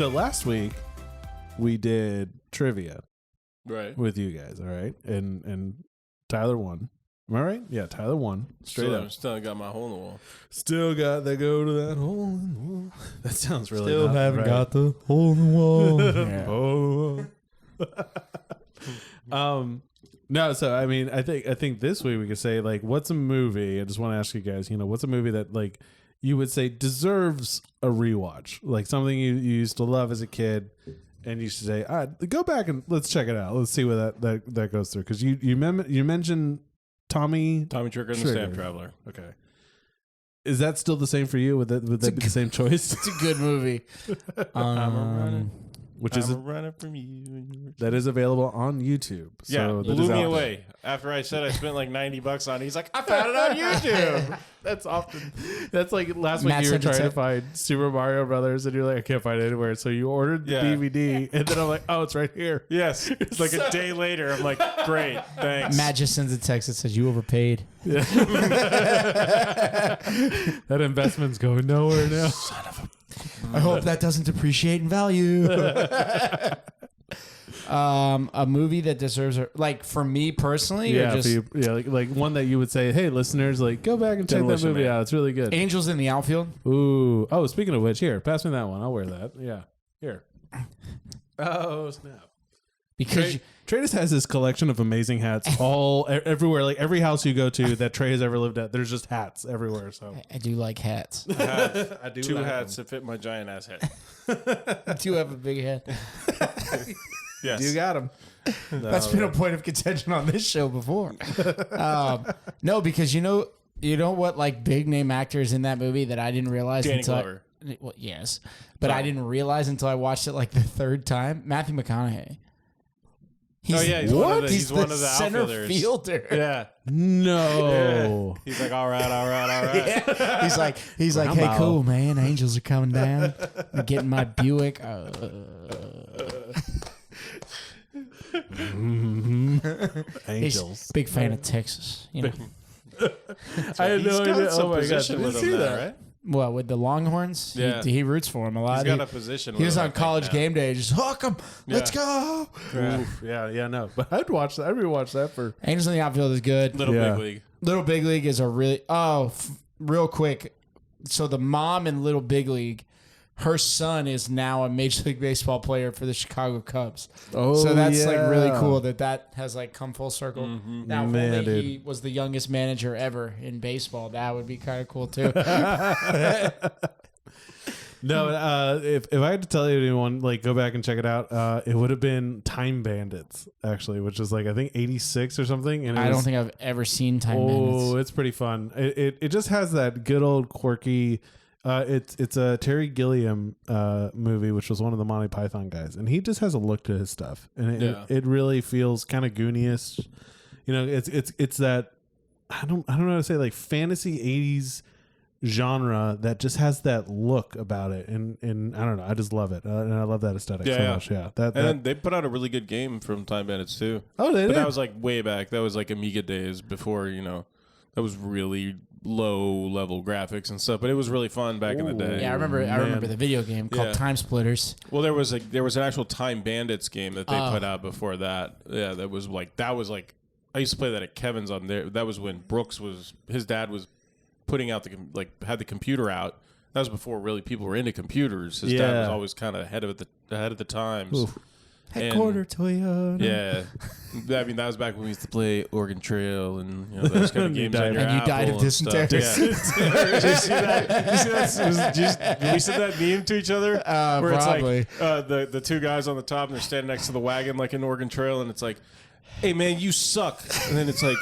So last week we did trivia Right. with you guys, all right? And Tyler won. Am I right? Yeah, Tyler won. Straight up. Still got my hole in the wall. Still got to go to that hole in the wall. That sounds really Still not haven't right. got the hole in the wall. No, so I mean, I think this week we could say, like, what's a movie? I just want to ask you guys, what's a movie that, like, you would say deserves a rewatch, like something you used to love as a kid, and you should say, go back and let's check it out. Let's see what that goes through, because you mentioned Tommy Trigger and the Stamp Traveler. Okay. Is that still the same for you? Would that be the same choice? It's a good movie. Which is running from you. that is available on YouTube. So blew me away after I said I spent like $90 on it. He's like, I found it on YouTube. That's like last week Matt you were sent it trying to- to find Super Mario Brothers, and you're like, I can't find it anywhere. So you ordered the DVD, and then I'm like, oh, it's right here. Yes. It's like a day later. I'm like, great, thanks. Matt just sends a text that says you overpaid. Yeah. That investment's going nowhere now. Son of a... I hope that doesn't depreciate in value. A movie that deserves, like, for me personally, Yeah, or just like one that you would say, hey, listeners, like, go back and check that Demolition movie Man. out. It's really good. Angels in the Outfield. Ooh. Oh, speaking of which, here, pass me that one. I'll wear that. Yeah. Here. Oh, snap. Because Trey just has this collection of amazing hats everywhere. Like every house you go to that Trey has ever lived at, there's just hats everywhere. So I do like hats. I have I do two like hats that fit my giant ass head. I do have a big head. Yes. you got him. That's been a point of contention on this show before. No, because you know what, like, big name actors in that movie that I didn't realize Danny until Glover. well, yes, but I didn't realize until I watched it like the third time. Matthew McConaughey. He's He's one of the center outfielders. fielder. Yeah. No. He's like, all right. Yeah. He's like, hey, cool, man. Angels are coming down. I'm getting my Buick. Angels. He's a big fan of Texas. You know, I had no idea. Oh my gosh. I Position didn't with see him that. there, right? well, with the Longhorns, Yeah. he roots for him a lot. He's got a position. He was with him, on I think, College now. Game Day. Just hook him. Let's go. Oof. Yeah, no. But I'd watch that. I'd rewatch that for. Angels in the Outfield is good. Little Yeah. Big League. Little Big League is a really real quick. So the mom in Little Big League, her son is now a Major League Baseball player for the Chicago Cubs. Oh, So that's like really yeah. coul that has like come full circle. Now, if Man, only dude. he was the youngest manager ever in baseball, that would be kind of cool too. No, if I had to tell anyone, like, go back and check it out, it would have been Time Bandits, actually, which is like, I think 86 or something. And I don't think I've ever seen Time Bandits. it's pretty fun. It just has that good old quirky. It's a Terry Gilliam movie, which was one of the Monty Python guys, and he just has a look to his stuff, and it really feels kind of Goonies. It's that I don't know how to say, like, fantasy 80s genre that just has that look about it, and I don't know, I just love it, and I love that aesthetic so much. Yeah, and then they put out a really good game from Time Bandits too. Oh, they but did? that was like way back. That was like Amiga days before, that was really low level graphics and stuff. But it was really fun back in the day. Yeah, I remember the video game called Time Splitters. Well, there was an actual Time Bandits game that they put out before that. Yeah, that was like I used to play that at Kevin's on there. That was when his dad was putting out had the computer out. That was before really people were into computers. His dad was always kind of ahead of the times. Oof. Headquarter Toyota. Yeah, I mean that was back when we used to play Oregon Trail and those kind of games. On your And you Apple died of and stuff. dysentery. Yeah. Did you see that? Did we send that meme to each other? Where probably. it's like the two guys on the top and they're standing next to the wagon like in Oregon Trail, and it's like, hey man, you suck. And then it's like,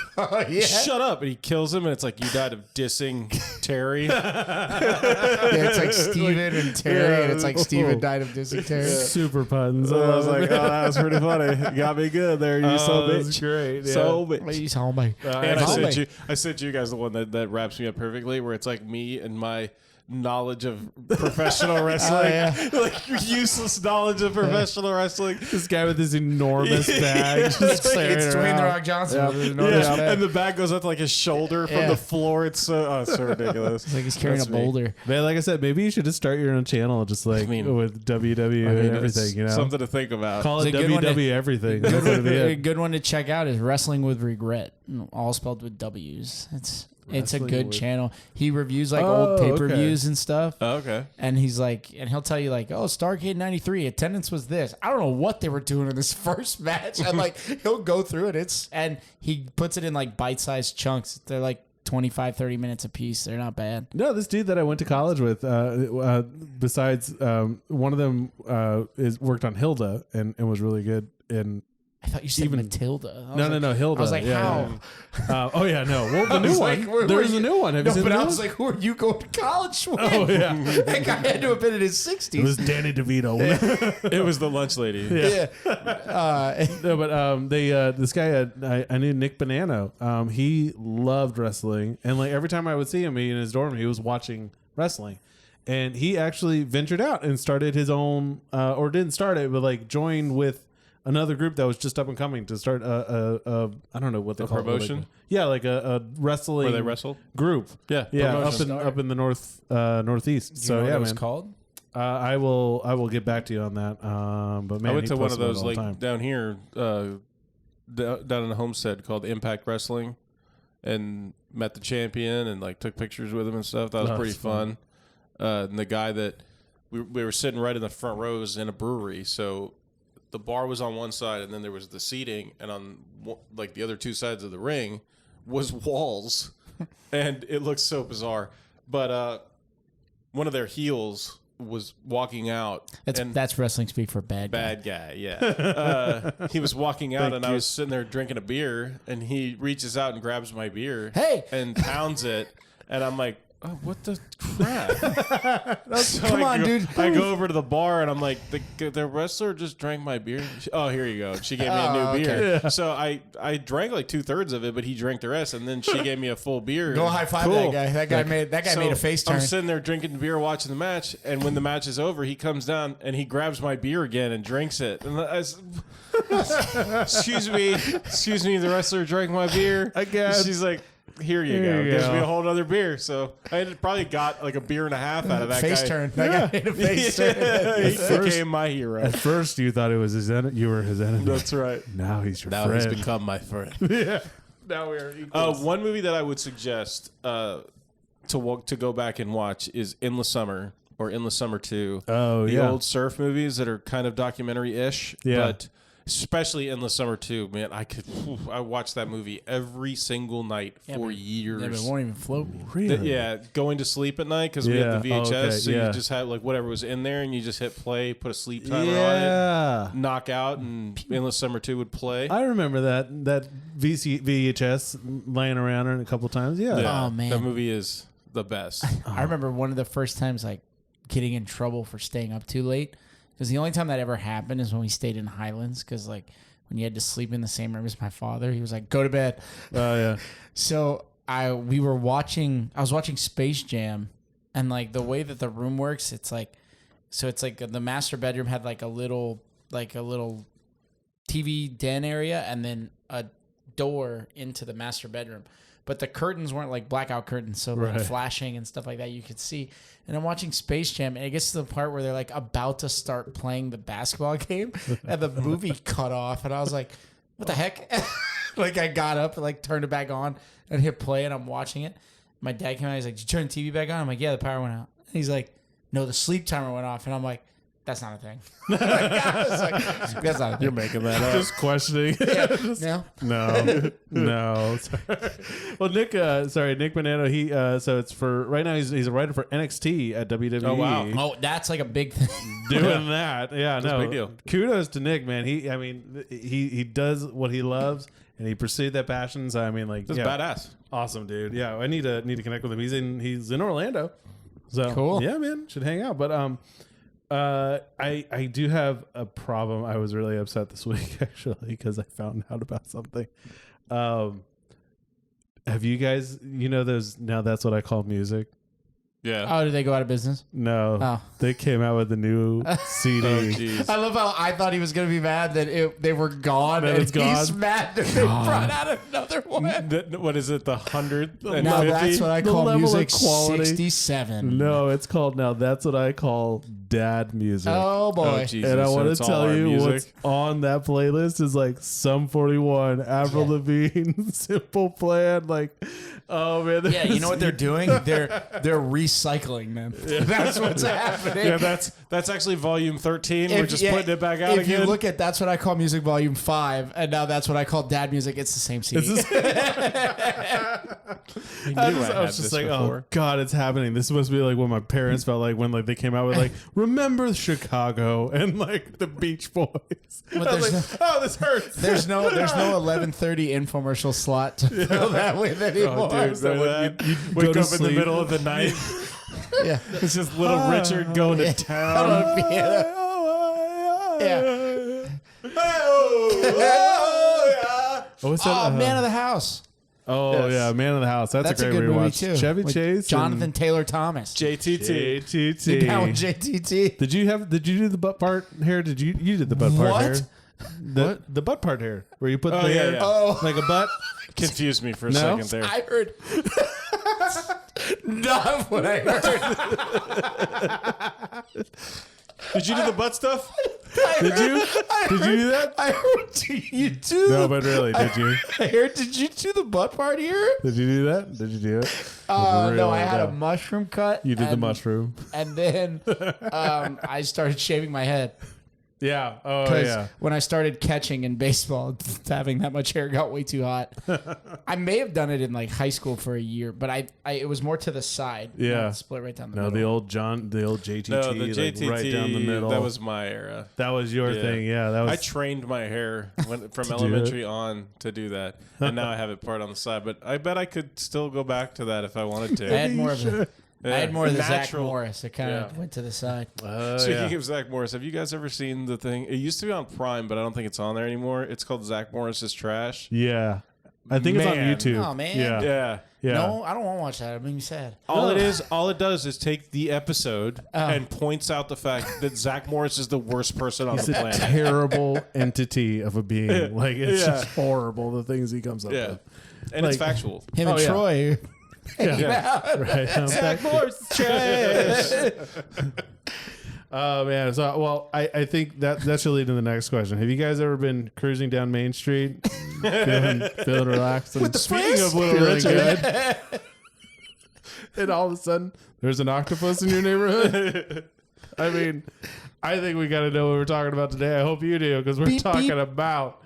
shut up. And he kills him, and it's like, you died of dissing Terry. It's like Steven and Terry, and it's like Steven died of dysentery. Super puns. I was like, oh, that was pretty funny. You got me good there. You so bitch. That's great. Yeah. So bitch. Please homie. And I sent you guys the one that wraps me up perfectly, where it's like me and my knowledge of professional wrestling. Like useless knowledge of professional wrestling. This guy with this enormous bag. Just It's Dwayne The Rock Johnson. With his enormous bag. And the bag goes up to like his shoulder from the floor. It's so ridiculous. It's like he's carrying a boulder. Man, like I said, maybe you should just start your own channel, just like with WW and everything. You know, something to think about. Call it WW everything. A good one to check out is Wrestling with Regret, all spelled with W's. It's a good channel. He reviews like old pay-per-views and stuff. Oh, okay. And he's like, and he'll tell you like, oh, Starrcade 93, attendance was this. I don't know what they were doing in this first match. And like, he'll go through it. And he puts it in like bite-sized chunks. They're like 25, 30 minutes a piece. They're not bad. No, this dude that I went to college with, besides one of them worked on Hilda and was really good in. I thought you said Matilda. No, Hilda. I was like, how? Oh, yeah, no. Well, the new one. There's a new one. Have you seen but the I new was one? like, who are you going to college with? Oh, yeah. That guy had to have been in his 60s. It was Danny DeVito. It was the lunch lady. Yeah. No, but this guy, I knew Nick Bonanno. He loved wrestling. And like every time I would see him in his dorm, he was watching wrestling. And he actually ventured out and started his own, or didn't start it, but like joined with another group that was just up and coming to start I don't know what they call promotion? it. Yeah, like a wrestling Where they wrestle? group. Yeah. Up in the northeast. Do you So know what yeah, it was man. called? I will get back to you on that. But man, I went he to one posts of about it those all the like time. down here, down in Homestead called Impact Wrestling, and met the champion and like took pictures with him and stuff. That was pretty fun. And the guy that we were sitting right in the front rows in a brewery, so the bar was on one side and then there was the seating, and on like the other two sides of the ring was walls, and it looked so bizarre. But one of their heels was walking out. That's wrestling speak for bad guy. Bad guy, yeah. He was walking out, and I was sitting there drinking a beer, and he reaches out and grabs my beer, and pounds it, and I'm like, oh, what the crap? Come on, dude. I go over to the bar, and I'm like, the wrestler just drank my beer. Oh, here you go. She gave me a new beer. Okay. Yeah. So I drank like 2/3 of it, but he drank the rest, and then she gave me a full beer. Go high five that guy. That guy made a face turn. I'm sitting there drinking the beer, watching the match, and when the match is over, he comes down and he grabs my beer again and drinks it. And excuse me, the wrestler drank my beer Again. She's like, here you go. Gives me a whole other beer. So I had probably got like a beer and a half out of that face guy. turn. That guy made a face turn. He became my hero. At first, you thought it was you were his enemy. That's right. Now he's your Now friend. he's become my friend. Yeah. Now we are equals. One movie that I would suggest to go back and watch is Endless Summer or Endless Summer 2. Oh, the yeah. old surf movies that are kind of documentary-ish. Yeah. But especially Endless Summer 2, man, I watched that movie every single night for years. Yeah, but it won't even float. Really? Going to sleep at night because we had the VHS, okay, so you just had like whatever was in there, and you just hit play, put a sleep timer on it, knock out, and Endless Summer 2 would play. I remember that VHS laying around a couple times. Yeah. Oh, man. That movie is the best. I remember one of the first times like getting in trouble for staying up too late. Because the only time that ever happened is when we stayed in Highlands. Because like when you had to sleep in the same room as my father, he was like, "Go to bed." Oh yeah. So I was watching Space Jam, and like the way that the room works, it's like the master bedroom had like a little TV den area, and then a door into the master bedroom. But the curtains weren't like blackout curtains, so like flashing and stuff like that you could see. And I'm watching Space Jam, and it gets to the part where they're like about to start playing the basketball game, and the movie cut off, and I was like, "What the heck?" Like I got up and like turned it back on and hit play, and I'm watching it. My dad came out, he's like, "Did you turn the TV back on?" I'm like, "Yeah, the power went out." And he's like, "No, the sleep timer went off," and I'm like, "That's not a thing." That's not a thing. You're making that up. Just questioning. No. Sorry. Well, Nick Bonanno. He so it's for right now. He's a writer for NXT at WWE. Oh wow. Oh, that's like a big thing. Doing that. Yeah, That's a big deal. Kudos to Nick, man. He does what he loves, and he pursued that passion. So I mean, like, That's badass. Awesome, dude. Yeah, I need to connect with him. He's in Orlando. So cool. Yeah, man, should hang out. But I do have a problem. I was really upset this week actually because I found out about something. Have you guys, those Now That's What I Call Music? Yeah. Oh, did they go out of business? No, they came out with a new CD. I love how I thought he was going to be mad that they were gone. That and it's gone? He's mad that they brought out another one. What is it? The 100? Now that's what I The call level of music quality. 67. No, it's called now. That's what I call dad music. Oh boy. Oh, Jesus. And I So want it's to all tell our you music? what's on that playlist is like Sum 41, Avril Yeah. Lavigne, Simple Plan. Like, oh man, Yeah, you know what they're doing? They're recycling them. That's what's happening. Yeah, that's actually volume 13. We're just putting it back out if again. you look at That's What I Call Music Volume 5, and now That's What I Call Dad Music, it's the same CD. I was just like, oh god, it's happening. This must be like what my parents felt like when like they came out with like Remember Chicago and like the Beach Boys. But I was there's like, oh, this hurts. There's no 11:30 infomercial slot to fill that with anymore. Oh, dude, So remember when that? you Wake go to up in the sleep. middle of the night. Yeah. It's just little Richard going to town. On a piano. Yeah. Oh, what's that? Oh, Man of the House. Oh Yes. yeah, Man of the House. That's a great good movie rewatch. too. Chevy With Chase, Jonathan Taylor Thomas. JTT. JTT. Now with JTT. Did you do the butt part hair? Did you did the butt part What? hair? The butt part hair where you put the yeah, hair yeah. Oh. like a butt. Confused me for a No? second there. I heard. Not what I heard. Did you do the butt stuff? Did you do that? I heard you do. No, but really, did you? I heard. Did you do the butt part here? Did you do that? Did you do it? No, Really, I had a no. mushroom cut. You did the and- mushroom. and then I started shaving my head Yeah. Oh because yeah. when I started catching in baseball, having that much hair got way too hot. I may have done it in like high school for a year, but I it was more to the side. Yeah. not split right down the No, middle. the old JTT, No, the like, JTT. right down the middle. That was my era. That was your Yeah. thing. Yeah, that was. I trained my hair from do elementary on to do that, and now I have it part on the side. But I bet I could still go back to that if I wanted I to. had more of the. I had more of the Zach Natural. Morris. It kind of Yeah. went to the side. Speaking of Zach Morris, have you guys ever seen the thing? It used to be on Prime, but I don't think it's on there anymore. It's called Zach Morris's Trash. Yeah, I think Man. it's on YouTube. Oh, man. Yeah. Yeah. Yeah. No, I don't want to watch that. It made me sad. All it does is take the episode and points out the fact that Zach Morris is the worst person on He's the a planet. terrible entity of a being. Like it's Yeah. just horrible the things he comes up Yeah. with. And it's Like- factual. Him Oh, and yeah. Troy. Yeah. Right. Zach Morris is trash. Oh man. So well, I think that should lead to the next question. Have you guys ever been cruising down Main Street, feeling relaxed? And With the speaking Frizz? of Little Feeling Richard, and all of a sudden there's an octopus in your neighborhood. I mean, I think we got to know what we're talking about today. I hope you do because we're Beep, talking beep. about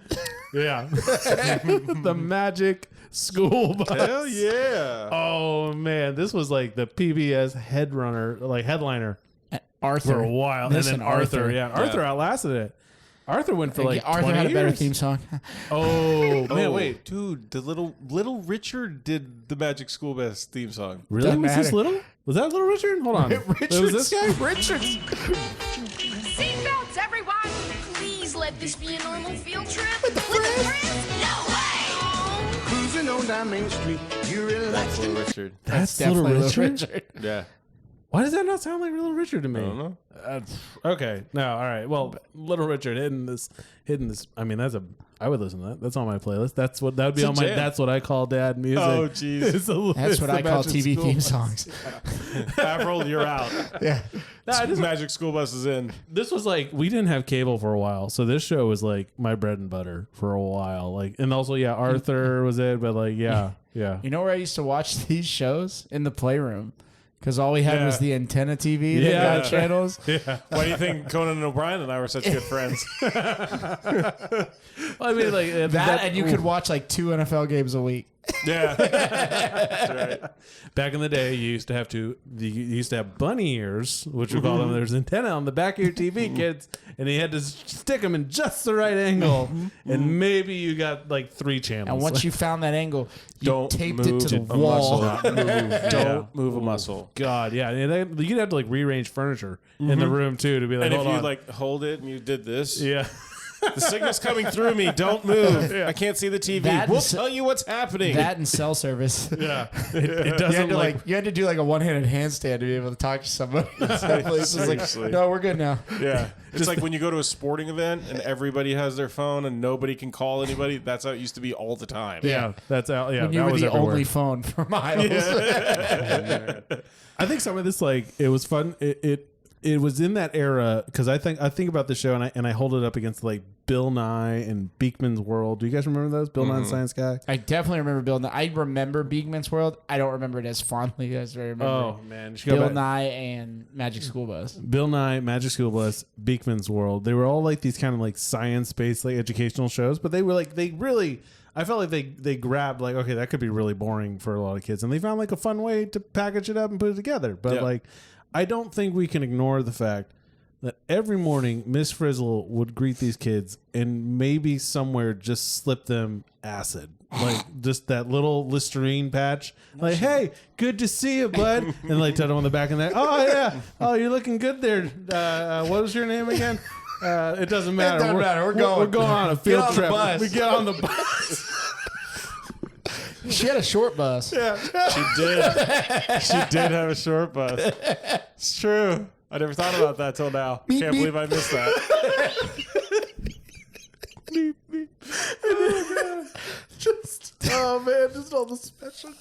the magic school bus. Hell yeah. Oh man, this was like the PBS headliner Arthur. for a while, Listen, and then Arthur, Arthur. Arthur outlasted it. Arthur went for like Arthur 20 had a better years. theme song. Oh man, wait, dude, the little Richard did the Magic School Bus theme song. really? Doesn't Was this matter. little? Was that Little Richard? Hold on, Richard's, was this guy? Richard's. Seatbelts, everyone! Please let this be a normal field trip. With the friends? No way! Cruising on down Main Street, you're relaxed. Little Richard. That's Definitely Little Richard. Richard. Yeah. Why does that not sound like Little Richard to me? I don't know. Okay, no, all right. Well, Little Richard hitting this. I mean, I would listen to that. That's on my playlist. That would be It's a on my. jam. That's what I call dad music. Oh, jeez. That's what I call TV theme songs. Avril, you're out. Yeah. Magic School Bus is in. This was like we didn't have cable for a while, so this show was like my bread and butter for a while. Like, and also Arthur was it, but like yeah. You know where I used to watch these shows? In the playroom. Because all we had Yeah. was the antenna TV that Yeah. got channels. Why do you think Conan and O'Brien and I were such good friends? I mean, like That and you could watch like 2 NFL games a week. Yeah. That's right. back in the day, you used to have bunny ears, which we call them. There's antenna on the back of your TV, kids, and you had to stick them in just the right angle, and maybe you got like 3 channels. And once you found that angle, you Don't taped it to the move a wall. muscle. Yeah. Don't move a muscle. God, yeah, and you'd have to like rearrange furniture in the room too to be like, And if hold you on. like hold it and you did this, yeah. The signal's coming through me. Don't move. I can't see the TV. We'll tell you what's happening. That and cell service. Yeah. It doesn't You had to do like a one-handed handstand to be able to talk to somebody. It's like, no, we're good now. Yeah. It's like when you go to a sporting event and everybody has their phone and nobody can call anybody. That's how it used to be all the time. Yeah. That's out. Yeah. When you were the only phone for miles. I think some of this, like, it was fun. It was in that era because I think about the show and I hold it up against like Bill Nye and Beekman's World. Do you guys remember those? Bill Nye and Science Guy. I definitely remember Bill Nye. I remember Beekman's World. I don't remember it as fondly as I remember. Oh man, Bill Nye and Magic School Bus. Bill Nye, Magic School Bus, Beekman's World. They were all like these kind of like science-based like educational shows, but they were like I felt like they grabbed like, okay, that could be really boring for a lot of kids, and they found like a fun way to package it up and put it together. But like, I don't think we can ignore the fact that every morning Miss Frizzle would greet these kids and maybe somewhere just slip them acid, like just that little Listerine patch. Like, hey, good to see you, bud, and like tap them on the back of the neck. Oh yeah, oh you're looking good there. What was your name again? It doesn't matter. It doesn't matter. We're going on a field trip. We get on the bus. She had a short bus. Yeah, she did. She did have a short bus. It's true. I never thought about that till now. Can't believe I missed that. Beep, beep. Oh man, just all the special.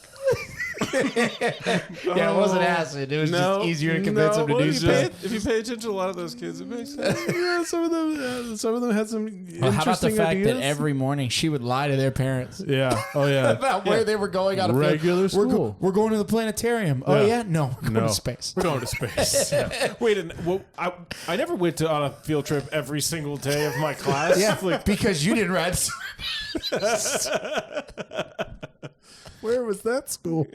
Yeah, it wasn't acid. It was just easier to convince them to do stuff. If you pay attention to a lot of those kids, it makes sense. Yeah, some of them had some interesting how about the fact ideas. that every morning she would lie to their parents? Yeah. Oh yeah. About where they were going on a regular field. school. We're going to the planetarium. Oh yeah, no, we're going to space. We're going to space. Wait, I never went on a field trip every single day of my class. Yeah, because you didn't ride. Where was that school?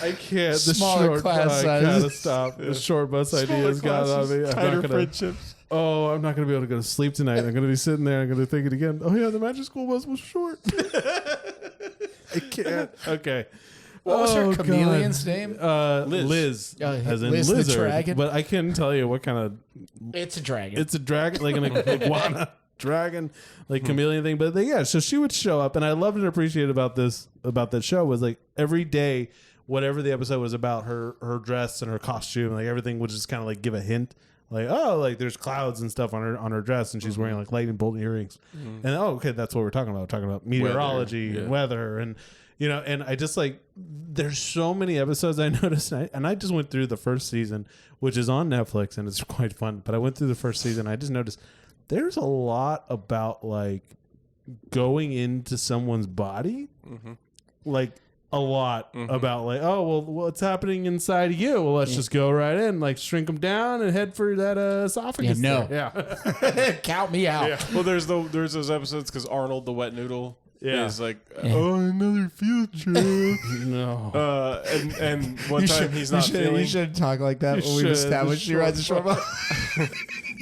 I can't. The Smaller short class I sizes. gotta stop. The short bus ideas got on me. Tighter friendships. Oh, I'm not gonna be able to go to sleep tonight. I'm gonna be sitting there. I'm gonna think it again. Oh yeah, the Magic School Bus was short. I can't. Okay. What was her chameleon's name? Liz. As in Liz the lizard. dragon? But I couldn't tell you what kind of. It's a dragon. It's a dragon, like an iguana dragon, like chameleon thing. But yeah, so she would show up, and I loved and appreciated about that show was like every day, whatever the episode was about, her dress and her costume, like everything would just kind of like give a hint. Like, oh, like there's clouds and stuff on her dress, and she's wearing like lightning bolt earrings. And okay, that's what we're talking about. We're talking about meteorology and weather, and and I just like there's so many episodes I noticed, and I just went through the first season, which is on Netflix, and it's quite fun. But I went through the first season, I just noticed there's a lot about like going into someone's body, like. A lot about like, oh, well, what's happening inside of you? Well, let's just go right in, like shrink them down and head for that esophagus. Yeah. Count me out. Yeah. Well, there's those episodes because Arnold the wet noodle is like, oh, another field trip. No. And one time he's not feeling. You shouldn't talk like that when we've established he rides a short bus.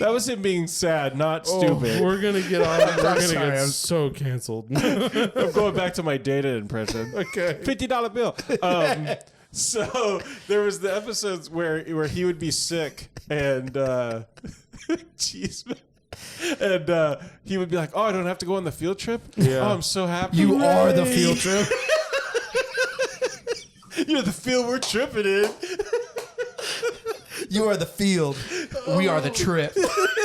That was him being sad, not stupid. We're gonna get on. We're gonna get so canceled. I'm going back to my data impression. Okay. $50 bill. So there was the episodes where he would be sick and jeez, and he would be like, "Oh, I don't have to go on the field trip. Yeah. Oh, I'm so happy. You are the field trip. You're the field we're tripping in." You are the field. We are the trip.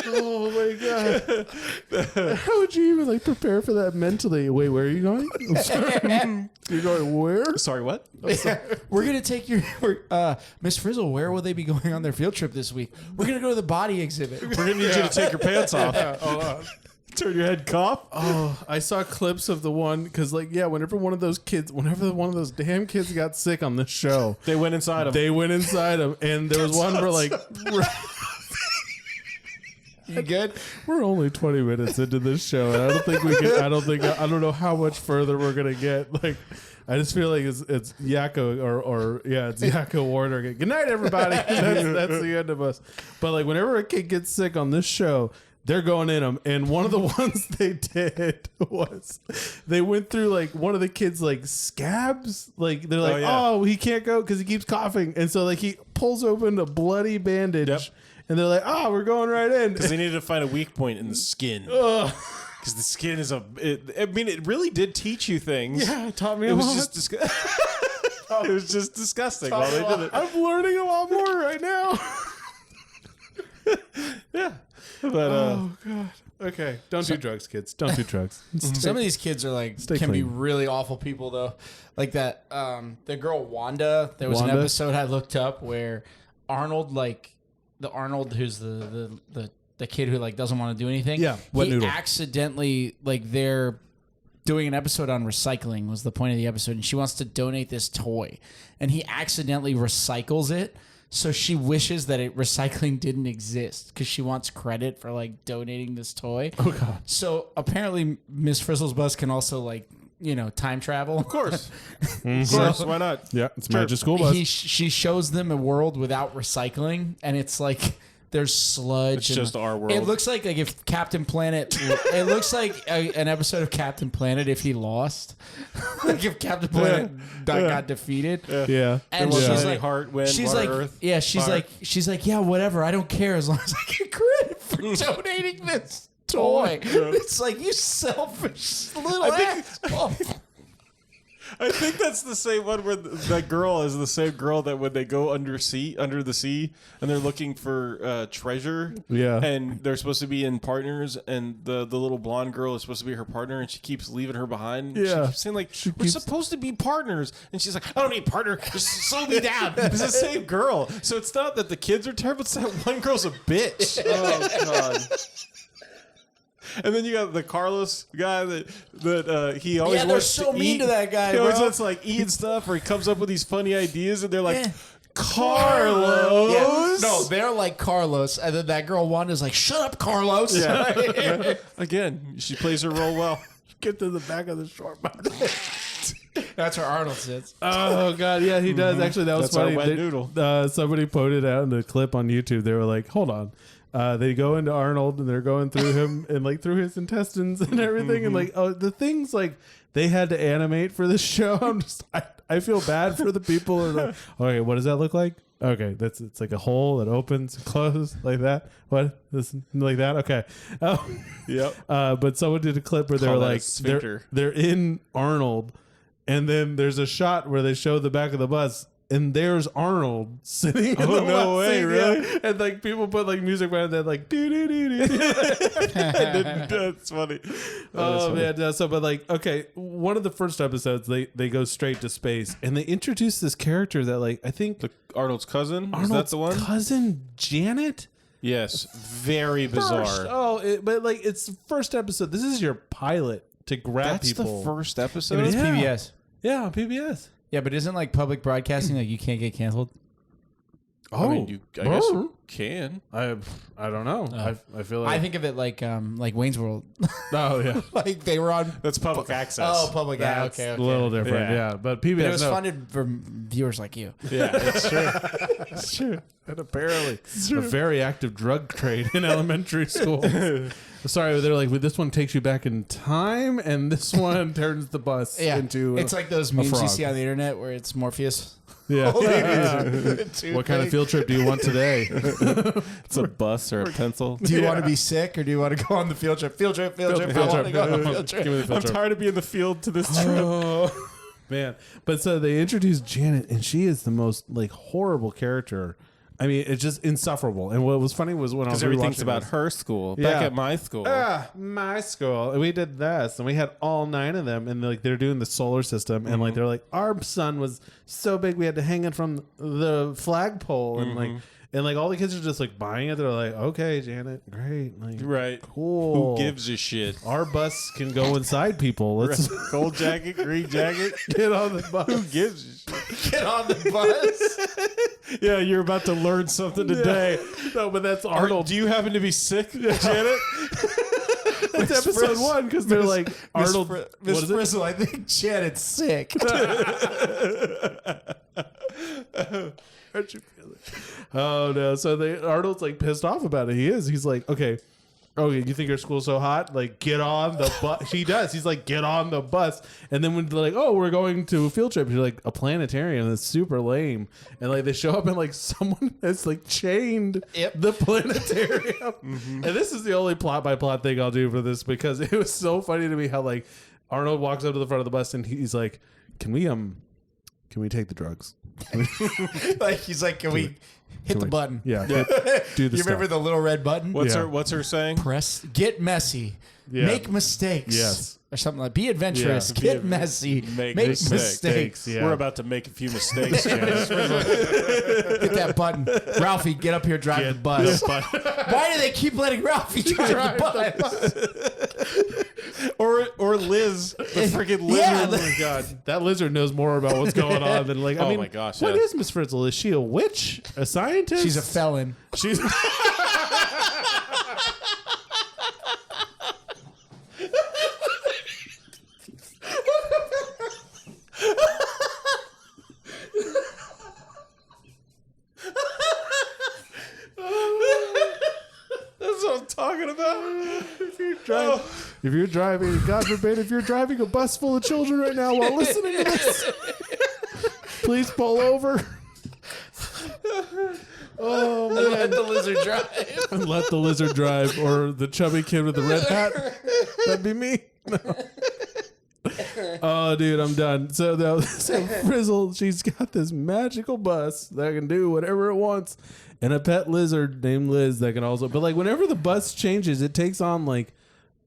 Oh my god! How would you even like prepare for that mentally? Wait, where are you going? I'm sorry. You're going where? Sorry, what? We're gonna take your Miss Frizzle. Where will they be going on their field trip this week? We're gonna go to the body exhibit. We're gonna need you to take your pants off. Turn your head, cough. Oh, I saw clips of the one because, like, yeah, whenever one of those damn kids got sick on this show, they went inside him. and there was one where, like, you good? we're only 20 minutes into this show, and I don't think we can. I don't know how much further we're gonna get. Like, I just feel like it's Yakko it's Yakko Warner. Good night, everybody. That's the end of us. But like, whenever a kid gets sick on this show, they're going in them. And one of the ones they did was they went through like one of the kids' like scabs. Like they're like, oh, he can't go because he keeps coughing. And so like he pulls open a bloody bandage. Yep. and they're like, we're going right in. Because they needed to find a weak point in the skin. Because the skin is it really did teach you things. Yeah, it taught me It a was lot. just it was just disgusting while they did it. I'm learning a lot more right now. Yeah. But Oh god. Okay, don't do drugs, kids. Don't do drugs. Some of these kids are like can be clean. really awful people though. Like that the girl Wanda, there was Wanda? an episode I looked up where Arnold who's the kid who like doesn't want to do anything. Yeah, wet he noodle. accidentally like they're doing an episode on recycling was the point of the episode, and she wants to donate this toy and he accidentally recycles it. So she wishes that recycling didn't exist because she wants credit for like donating this toy. Oh god. So apparently, Miss Frizzle's bus can also like time travel. of course. Of course. Why not? Yeah, it's Magic School Bus. She shows them a world without recycling, and it's like there's sludge. It's just our world. It looks like if Captain Planet. It looks like an episode of Captain Planet if he lost. Like if Captain Planet got defeated. Yeah. And There she's wasn't any like, heart, wind, she's water, like, earth, yeah, she's fire. like, yeah, whatever. I don't care as long as I get credit for donating this toy. It's like you selfish little ass. Oh. I think that's the same one where that girl is the same girl that when they go under the sea, and they're looking for treasure. Yeah. And they're supposed to be in partners, and the little blonde girl is supposed to be her partner, and she keeps leaving her behind. Yeah. She keeps saying like, we're supposed to be partners, and she's like, I don't need a partner. Just slow me down. It's the same girl. So it's not that the kids are terrible. It's that one girl's a bitch. Oh god. And then you got the Carlos guy that he always Yeah, they're wants so to mean eat. to that guy, He always bro. wants to like eat stuff, or he comes up with these funny ideas, and they're like, Yeah. Carlos. Yeah. No, they're like Carlos, and then that girl Wanda's like, "Shut up, Carlos." Yeah. Again, she plays her role well. Get to the back of the short bus. That's where Arnold sits. Oh god, yeah, he does. Actually, that was That's our funny. wet They- noodle. Somebody posted out in the clip on YouTube. They were like, "Hold on." They go into Arnold and they're going through him and like through his intestines and everything, and like the things like they had to animate for this show. I feel bad for the people. Who are like, okay, what does that look like? Okay, it's like a hole that opens and closes like that. What this like that? Okay. Yep. But someone did a clip where they Call were that a like sphincter. they're in Arnold, and then there's a shot where they show the back of the bus. And there's Arnold sitting in the no left way, seat, really? yeah. And like people put like music behind that, like doo doo doo doo. That's funny. Oh man, so but like okay, one of the first episodes they go straight to space and they introduce this character that like I think Arnold's cousin. Is that Arnold's the one? cousin Janet. Yes. Very bizarre. But like it's the first episode. This is your pilot to grab That's people. the first episode. But it's Yeah. PBS. Yeah, on PBS. Yeah, but isn't like public broadcasting like you can't get canceled? I mean, I guess you can. I don't know. I feel like I think of it like Wayne's World. oh yeah. Like they were on. That's public access. Oh, public. That's Okay. a little different, Yeah. yeah. But PBS But it was no. funded for viewers like you. Yeah, it's true. It's true. And apparently, a very active drug trade in elementary school. Sorry, they're like, well, this one takes you back in time, and this one turns the bus Yeah, into. it's like those memes you frog. see on the internet where it's Morpheus. yeah. What What kind of field trip do you want today? It's a bus or a pencil. Do you want to be sick or do you want to go on the field trip? Field trip. I want to go on the field trip. Give me the field I'm trip. tired of being in the field to this trip. Oh, man. But so they introduced Janet, and she is the most like horrible character. I mean, it's just insufferable. And what was funny was when I was Because everything's rewatching about this- her school. Yeah. Back at my school. My school. And we did this, and we had all 9 of them, and like they're doing the solar system, and like they're like, our sun was so big we had to hang it from the flagpole, and like all the kids are just like buying it. They're like, okay, Janet, great, like, Right. cool. Who gives a shit? Our bus can go inside people. Let's Gold jacket, green jacket. get on the bus. Who gives a shit? Get on the bus. Yeah, you're about to learn something today. No, but that's Arnold. Do you happen to be sick, Janet? That's episode 1 because they're like Arnold. Miss what is it? Frizzle, I think Janet's sick. How'd you feel it? Oh no! So Arnold's like pissed off about it. He's like, okay, oh, you think your school's so hot? Like, get on the bus. She does. He's like, get on the bus. And then when they're like, oh, we're going to a field trip, she's like, a planetarium. That's super lame. And like they show up and like someone has like chained the planetarium. And this is the only plot by plot thing I'll do for this because it was so funny to me how like Arnold walks up to the front of the bus and he's like, can we take the drugs? Like he's like, can we hit the button? Yeah. Do the You remember the little red button? What's her saying? Press, get messy, make mistakes. Yes. Or something like, be adventurous, get messy, make mistakes. Yeah. We're about to make a few mistakes, guys. Hit that button. Ralphie, get up here, drive the bus. Why do they keep letting Ralphie drive the bus? or Liz, the freaking lizard. Yeah. Oh my god, that lizard knows more about what's going on than like. I mean, my gosh, what yeah. is Miss Frizzle? Is she a witch? A scientist? She's a felon. She's. That's what I'm talking about. If you're driving, God forbid, if you're driving a bus full of children right now while listening to this, please pull over. Oh man, Let the lizard drive. and let the lizard drive, or the chubby kid with the red hat. That'd be me. No. Oh, dude, I'm done. So Frizzle, she's got this magical bus that can do whatever it wants, and a pet lizard named Liz that can also. But like, whenever the bus changes, it takes on like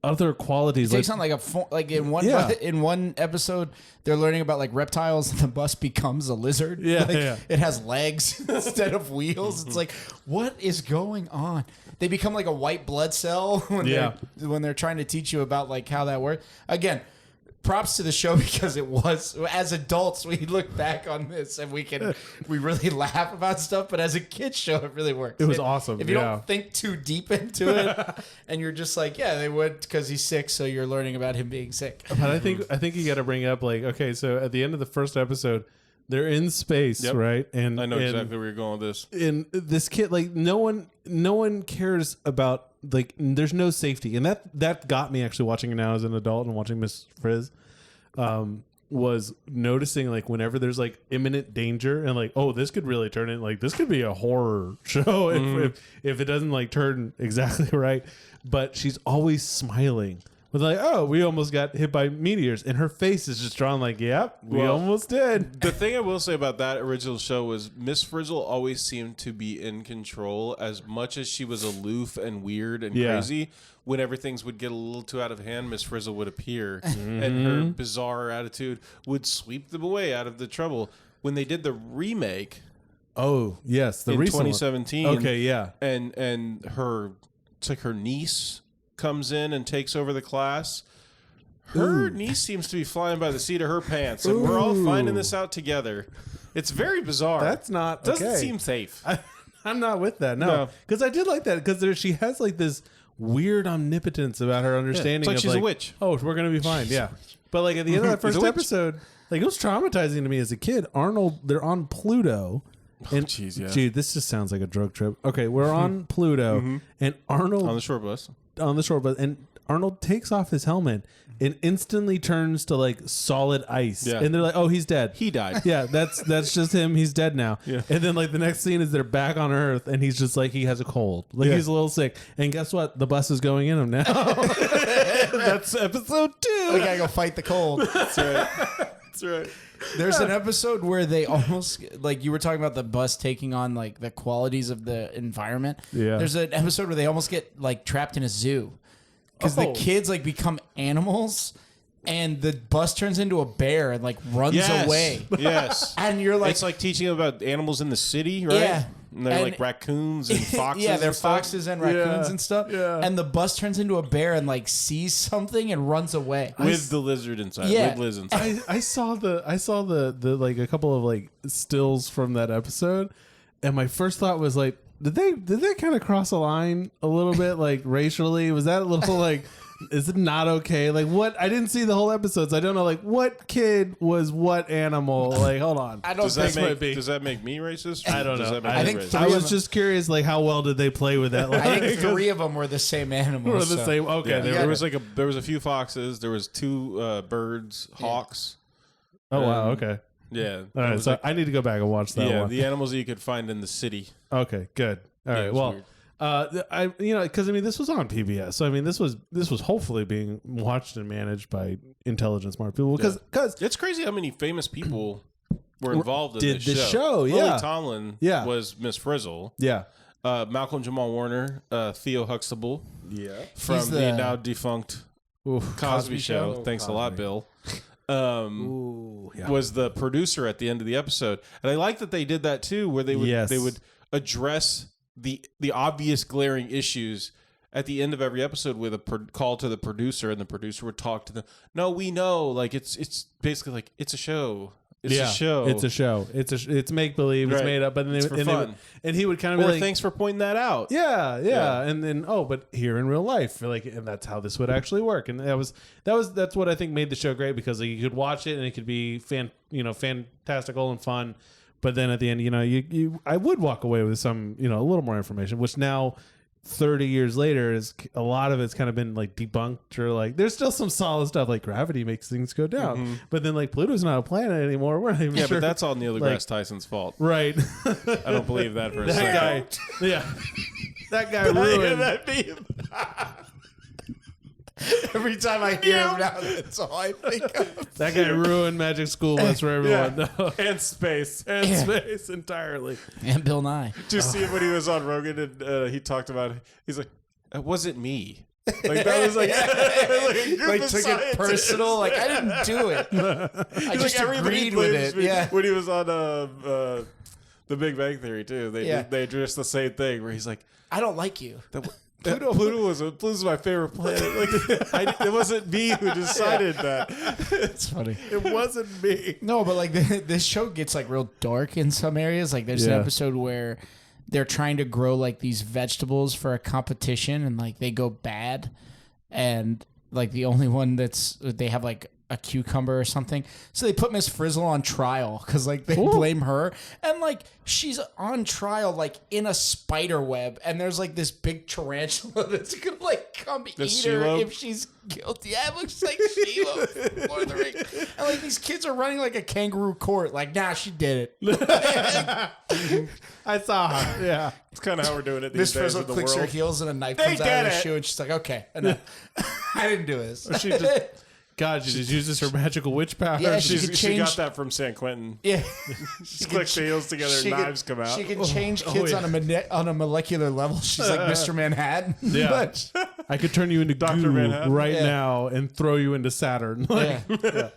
other qualities. It takes on like in one episode they're learning about like reptiles and the bus becomes a lizard. Yeah, Like, yeah. It has legs instead of wheels. It's like, what is going on? They become like a white blood cell when they're trying to teach you about like how that works. Again, props to the show because it was, as adults, we look back on this and we really laugh about stuff, but as a kid's show, it really works. It was awesome. If you don't think too deep into it and you're just like, yeah, they would because he's sick, so you're learning about him being sick. But I think you got to bring up like, okay, so at the end of the first episode, they're in space, right? And I know exactly where you're going with this. And this kid, like, no one cares about, like, there's no safety, and that got me actually watching it now as an adult and watching Miss Frizz. Was noticing like whenever there's like imminent danger and like, oh, this could really turn in, like this could be a horror show if it doesn't like turn exactly right. But she's always smiling with like, oh, we almost got hit by meteors, and her face is just drawn like, yep, we almost did. The thing I will say about that original show was Miss Frizzle always seemed to be in control. As much as she was aloof and weird and crazy, whenever things would get a little too out of hand, Miss Frizzle would appear, and her bizarre attitude would sweep them away out of the trouble. When they did the remake, Oh yes, the in recent one. 2017, Okay, yeah, and her, it's like her niece comes in and takes over the class. Her niece seems to be flying by the seat of her pants, and we're all finding this out together. It's very bizarre. that's not Doesn't okay. seem safe. I'm not with that. No, No. because I did like that because she has like this weird omnipotence about her understanding. it's like of, she's a witch. Oh, we're gonna be fine. Yeah, but like at the end of that She's first a witch. episode, like it was traumatizing to me as a kid. Arnold, they're on Pluto. And jeez, yeah. Gee, this just sounds like a drug trip. Okay, we're on Pluto, and Arnold On the short bus. and Arnold takes off his helmet and instantly turns to like solid ice. Yeah. And they're like, "Oh, he's dead. He died. Yeah, that's just him. He's dead now." Yeah. And then like the next scene is they're back on Earth, and he's just like he has a cold, like he's a little sick. And guess what? The bus is going in him now. That's episode 2. We gotta go fight the cold. That's right. That's right. There's an episode where they almost, like you were talking about the bus taking on like the qualities of the environment. Yeah. There's an episode where they almost get like trapped in a zoo because the kids like become animals and the bus turns into a bear and like runs away. Yes. And you're like, It's like teaching them about animals in the city, right? Yeah. And they're And- like raccoons and foxes. yeah, they're and stuff. foxes and raccoons Yeah. and stuff. Yeah. And the bus turns into a bear and like sees something and runs away. With the lizard inside. Yeah. With Liz inside. I saw the like a couple of like stills from that episode, and my first thought was like, did they kind of cross a line a little bit like racially? Was that a little like Is it not okay? Like what? I didn't see the whole episodes. I don't know. Like what kid was what animal? Like hold on. I don't Does that make me racist? I don't know. I think I was just curious, like how well did they play with that? Like, I think 3 of them were the same animal. were the same. Okay, Yeah, there was there was a few foxes. There was 2 birds, hawks. Oh wow. Okay. Yeah. All right. So I need to go back and watch that one. The animals that you could find in the city. Okay. Good. All right. Well. Weird. Because I mean, this was on PBS, so I mean, this was hopefully being watched and managed by intelligent, smart people. Because it's crazy how many famous people were involved in this show. Yeah, Lily Tomlin was Miss Frizzle. Yeah, Malcolm Jamal Warner, Theo Huxtable. Yeah, from the now defunct Cosby Show. Thanks Cosby. A lot, Bill. Was the producer at the end of the episode, and I like that they did that too, where they would address the obvious glaring issues at the end of every episode with a call to the producer, and the producer would talk to them. No, we know, like it's basically like it's a show. It's a show. It's a show. It's make believe. It's made up. But then it's for fun. And he would kind of be like, "Thanks for pointing that out." Yeah. And then but here in real life, like, and that's how this would actually work. And that's what I think made the show great, because like, you could watch it and it could be fantastical and fun. But then at the end, I would walk away with some, a little more information, which now 30 years later is a lot of it's kind of been like debunked, or like there's still some solid stuff like gravity makes things go down. But then like Pluto's not a planet anymore. We're not even sure. But that's all Neil deGrasse Tyson's fault. Right. I don't believe that for a second. That guy ruined that meme. Every time I hear him now, that's all I think of. That guy ruined Magic School Bus for everyone. No. And space. Space entirely. And Bill Nye. Did you see when he was on Rogan and he talked about it? He's like, it wasn't me. Like that was like, like took it personal. Like I didn't do it. I just agreed with it. Yeah. When he was on The Big Bang Theory too, they addressed the same thing where he's like, I don't like you. Pluto's my favorite planet. Like it wasn't me who decided that. It's funny. It wasn't me. No, but like this show gets like real dark in some areas. Like there's an episode where they're trying to grow like these vegetables for a competition, and like they go bad, and like the only one they have like a cucumber or something. So they put Miss Frizzle on trial because like they blame her, and like she's on trial like in a spider web, and there's like this big tarantula that's gonna like come eat her if she's guilty. Yeah, it looks like Sheila from Lord of the Rings. And like these kids are running like a kangaroo court. Like, nah, she did it. I saw her. Yeah, it's kind of how we're doing it these Miss days Frizzle in the clicks world. her heels and a knife comes out of her shoe, and she's like, okay, enough. I didn't do this. She just, God, she just uses her magical witch power. Yeah, she got that from San Quentin. Yeah. She clicks the heels together and knives come out. She can change kids on a molecular level. She's like Mr. Manhattan. Yeah. But, I could turn you into Dr. goo Manhattan. right now and throw you into Saturn. Like, yeah.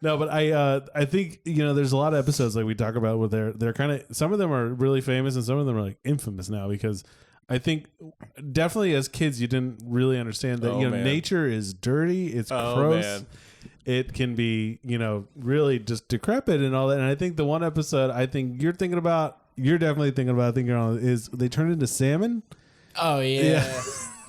No, but I think there's a lot of episodes like we talk about where they're kind of, some of them are really famous and some of them are like infamous now, because I think definitely as kids you didn't really understand that nature is dirty, it's gross. Man. It can be, really just decrepit and all that. And I think the one episode I think you're definitely thinking about, is they turn into salmon. Oh yeah.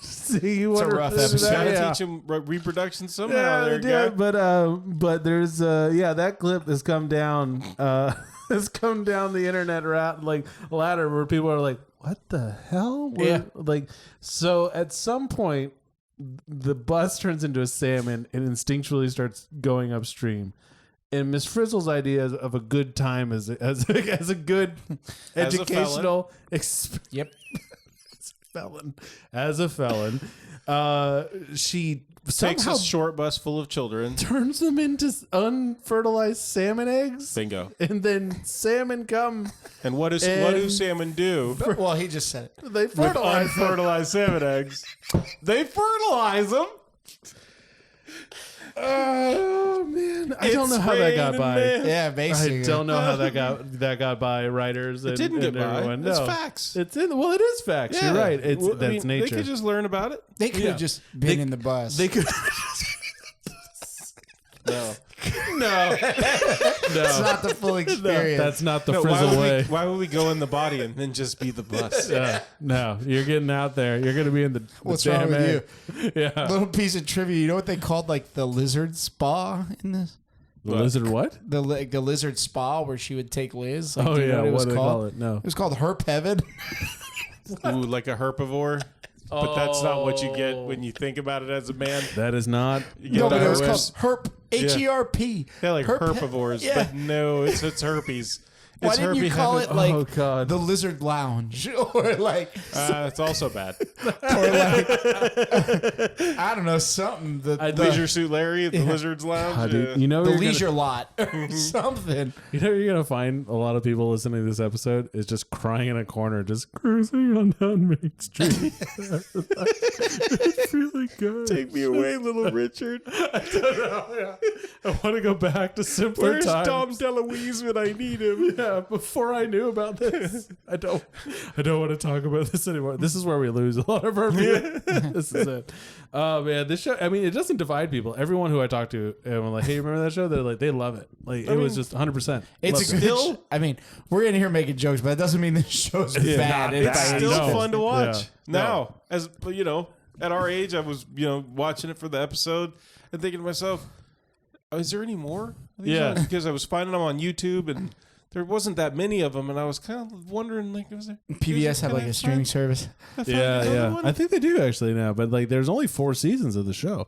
See, it's a rough episode. Gotta teach them reproduction somehow. Yeah, they did. But there's that clip has come down the internet ladder where people are like, what the hell? So at some point the bus turns into a salmon and instinctually starts going upstream. And Miss Frizzle's idea of a good time as a good educational experience. As a felon, she takes a short bus full of children, turns them into unfertilized salmon eggs. Bingo. And then salmon come. And what do salmon do? Well, he just said it. They fertilize unfertilized salmon eggs. They fertilize them. Oh man, I don't know how that got by. Yeah, basically. I don't know how that got by writers. It didn't get by. Everyone. No. It's facts. It is facts. Yeah. You're right. That's nature. They could just learn about it. They could have just been in the bus. They could. No. No. It's not the full experience. That's not the No, Frizzle way. why would we go in the body and then just be the bus? No, you're getting out there. You're going to be in the What's damn wrong with egg. you? Yeah. Little piece of trivia. You know what they called like the lizard spa in this? The lizard what? The lizard spa where she would take Liz. Like, Oh, do you know yeah. what it was What do they called? call it? No. It was called Herp Heaven. Ooh, like a herbivore. But that's not what you get when you think about it as a man. That is not. No, but it was herpes. called Herp. H-E-R-P. Yeah, like Herp- herbivores. Yeah. But no, it's herpes. Why It's didn't you herpy call heaven. it like Oh, God. the Lizard Lounge or like It's also bad. I don't know something the Leisure Suit Larry at the Lizard's Lounge. God, yeah. you know the you're leisure gonna, lot or something. you know you're gonna find a lot of people listening to this episode is just crying in a corner, just cruising on down Main Street. It's really good. Take me away, little Richard. I want to go back to simpler Where's times. Tom DeLuise when I need him? Yeah, before I knew about this, I don't want to talk about this anymore. This is where we lose a lot of our viewers. This is it. Oh man, this show. I mean, it doesn't divide people. Everyone who I talk to, and I'm like, "Hey, you remember that show?" They're like, they love it. Like it was just 100%. It's still. I mean, we're in here making jokes, but that doesn't mean the show's bad. It's It's I still know. fun to watch. Yeah. Now, as you know, at our age, I was watching it for the episode and thinking to myself, oh, "Is there any more?" Yeah. Because I was finding them on YouTube and there wasn't that many of them, and I was kind of wondering, like, was there PBS had like a streaming service. Yeah. I think they do actually now, but like, there's only 4 seasons of the show.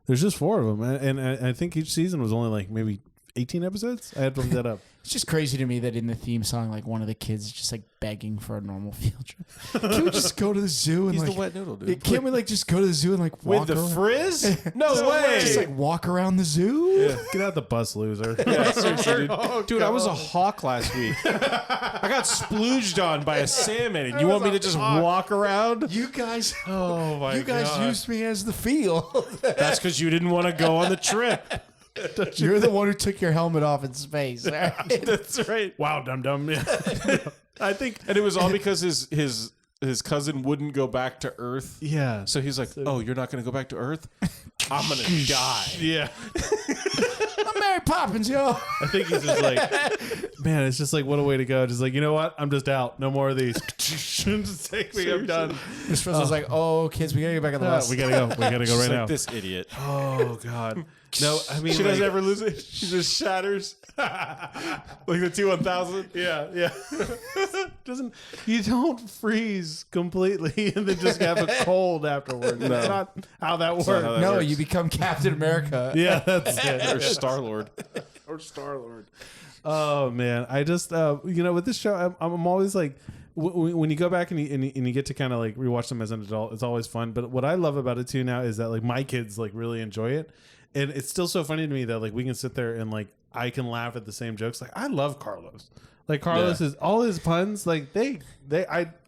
There's just 4 of them, and I think each season was only like maybe 18 episodes. I had to look that up. It's just crazy to me that in the theme song, like one of the kids is just like begging for a normal field trip. Can we just go to the zoo and He's like the wet noodle dude. Can't we like just go to the zoo and like walk With the around? frizz? No way! Just like walk around the zoo? Get out the bus, loser. Yeah, seriously, dude. Dude, I was a hawk last week. I got splooged on by a salmon, and you want me to just walk around? You guys, Oh my you guys used me as the field. That's because you didn't want to go on the trip. You're the one who took your helmet off in space. All right? That's right. Wow, dum dum. Yeah. I think. And it was all because his cousin wouldn't go back to Earth. Yeah. So he's like, "Oh, you're not going to go back to Earth? I'm going to die." Yeah. I'm Mary Poppins, yo. I think he's just like, man, it's just like, what a way to go. Just like, you know what? I'm just out. No more of these. Just take me. I'm done. Miss Frizzle's like, oh, kids, we gotta get back on the bus. We gotta go. We gotta go She's right like, now. this idiot. Oh God. No, I mean, She like, doesn't ever lose it. She just shatters. Like the T-1000. Yeah. Doesn't you don't freeze completely and then just have a cold afterward. That's not how that works. not how that No, works. you become Captain America. Yeah, that's it. Or Star-Lord. Or Star Lord. Oh man, I just with this show, I'm always like, when you go back and you get to kind of like rewatch them as an adult, it's always fun. But what I love about it too now is that like my kids like really enjoy it, and it's still so funny to me that like we can sit there and like I can laugh at the same jokes. Like I love Carlos. Like Carlos is all his puns. Like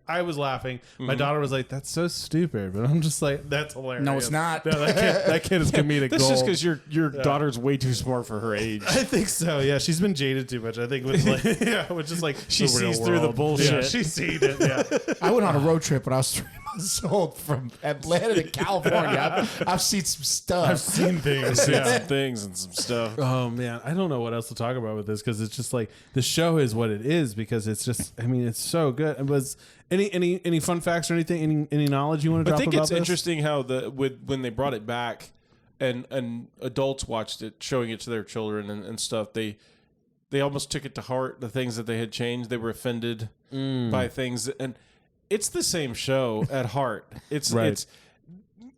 I was laughing. My daughter was like, "That's so stupid," but I'm just like, "That's hilarious." No, it's not. No, that kid is comedic That's gold. just because your daughter's way too smart for her age. I think so. Yeah, she's been jaded too much. I think with like, with just like She the real sees through the world. bullshit. Yeah, she's seen it. Yeah, I went on a road trip when I was 3 months old from Atlanta to California. I've seen some stuff. I've seen things. Some Yeah. things and some stuff. Oh man, I don't know what else to talk about with this because it's just like the show is what it is because it's just. I mean, it's so good. It was any fun facts or anything? Any knowledge you want to drop I think about it's this? interesting how when they brought it back and adults watched it, showing it to their children and stuff, they almost took it to heart, the things that they had changed. They were offended by things, and it's the same show at heart. It's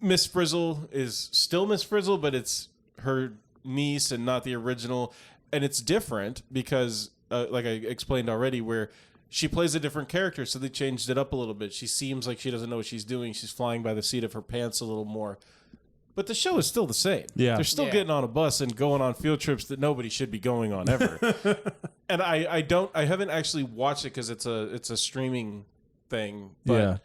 Miss Frizzle is still Miss Frizzle, but it's her niece and not the original, and it's different because like I explained already, where she plays a different character, so they changed it up a little bit. She seems like she doesn't know what she's doing. She's flying by the seat of her pants a little more. But the show is still the same. Yeah. They're still getting on a bus and going on field trips that nobody should be going on ever. And I haven't actually watched it because it's a streaming thing. But Yeah.